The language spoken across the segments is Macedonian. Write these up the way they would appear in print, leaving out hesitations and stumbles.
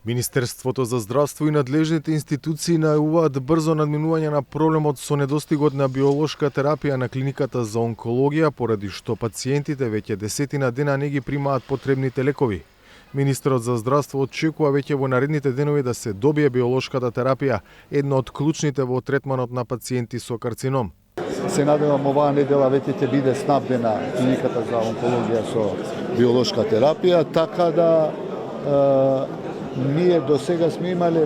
Министерството за здравство и надлежните институции најавуваат брзо надминување на проблемот со недостигот на биолошка терапија на клиниката за онкологија, поради што пациентите веќе десетина дена не ги примаат потребните лекови. Министерот за здравство очекува веќе во наредните денови да се добие биолошката терапија, една од клучните во третманот на пациенти со карцином. Се надевам оваа недела веќе ќе биде снабдена клиниката за онкологија со биолошка терапија, така да ние до сега сме имале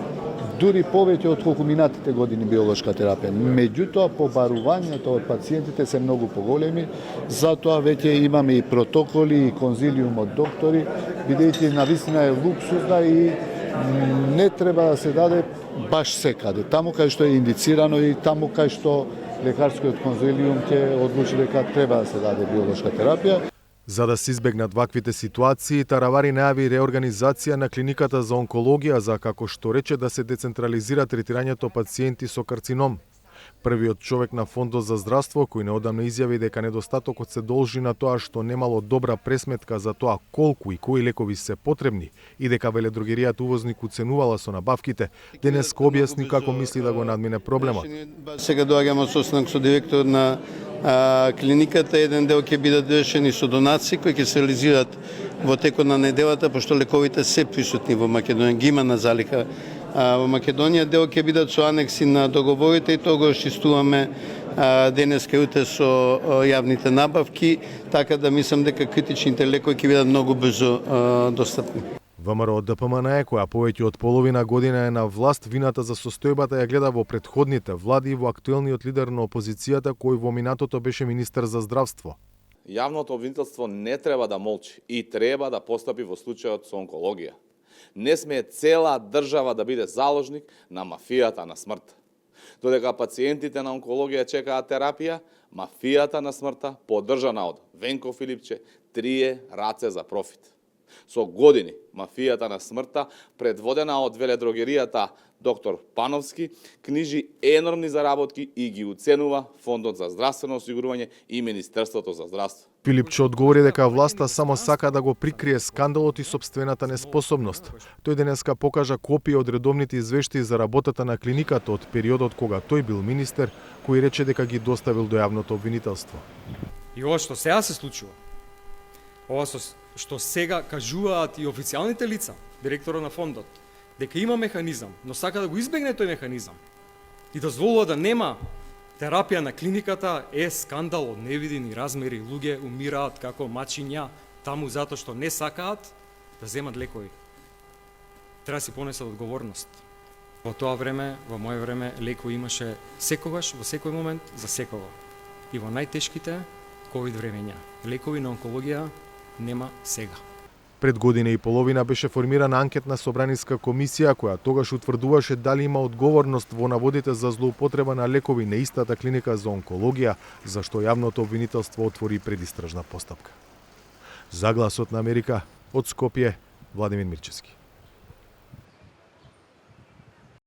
дури повеќе од колку минатите години биолошка терапија. Меѓутоа, побарувањето од пациентите се многу поголеми, затоа веќе имаме и протоколи и конзилиум од доктори, бидејќи навистина е луксузна и не треба да се даде баш секаде. Таму кај што е индицирано и таму кај што лекарскиот конзилиум ќе одлучи дека треба да се даде биолошка терапија. За да се избегнат ваквите ситуации, Таравари најави реорганизација на клиниката за онкологија за, како што рече, да се децентрализира третирањето пациенти со карцином. Првиот човек на Фондот за здравство, кој неодамна изјави дека недостатокот се должи на тоа што немало добра пресметка за тоа колку и кои лекови се потребни и дека веледрогеријата увозник уценувала со набавките, денеска објасни како мисли да го надмине проблемот. Сега доаѓам од состанок со директор на клиниката, еден дел ќе бидат решени со донации кои ќе се реализираат во текот на неделата, пошто лековите се присутни во Македонија, ги има на залика во Македонија, дел ќе бидат со анекси на договорите и тоа го расчистуваме денеска и утре со јавните набавки, така да мислам дека критичните лекови ќе бидат многу брзо достапни. ВМРО ДПМН, која повеќе од половина година е на власт, вината за состојбата ја гледа во претходните влади и во актуелниот лидер на опозицијата, кој во минатото беше министер за здравство. Јавното обвинителство не треба да молчи и треба да постапи во случајот со онкологија. Не сме цела држава да биде заложник на мафијата на смрт. Додека пациентите на онкологија чекаат терапија, мафијата на смртта, поддржана од Венко Филипче, трие раце за профит. Со години мафијата на смртта, предводена од веледрогеријата доктор Пановски, книжи енормни заработки и ги уценува Фондот за здравствено осигурување и Министерството за здравство. Филипче одговори дека власта само сака да го прикрие скандалот и собствената неспособност. Тој денеска покажа копија од редовните извештаи за работата на клиниката од периодот кога тој бил министер, кој рече дека ги доставил до јавното обвинителство. И ова што сега се случува, ова што сега кажуваат и официјалните лица, директорот на фондот, дека има механизам, но сака да го избегне тој механизам и дозволува да нема терапија на клиниката, е скандал од невидени размери. Луѓе умираат како мачиња таму затоа што не сакаат да земат лекови. Треба да си понесат одговорност. Во тоа време, во моје време, лекови имаше секогаш, во секој момент, за секого. И во најтешките ковид времења. Лекови на онкологија нема сега. Пред година и половина беше формирана анкетна собраниска комисија која тогаш утврдуваше дали има одговорност во наводите за злоупотреба на лекови на истата клиника за онкологија, за што јавното обвинителство отвори предистражна постапка. За Гласот на Америка, од Скопје, Владимир Мирчевски.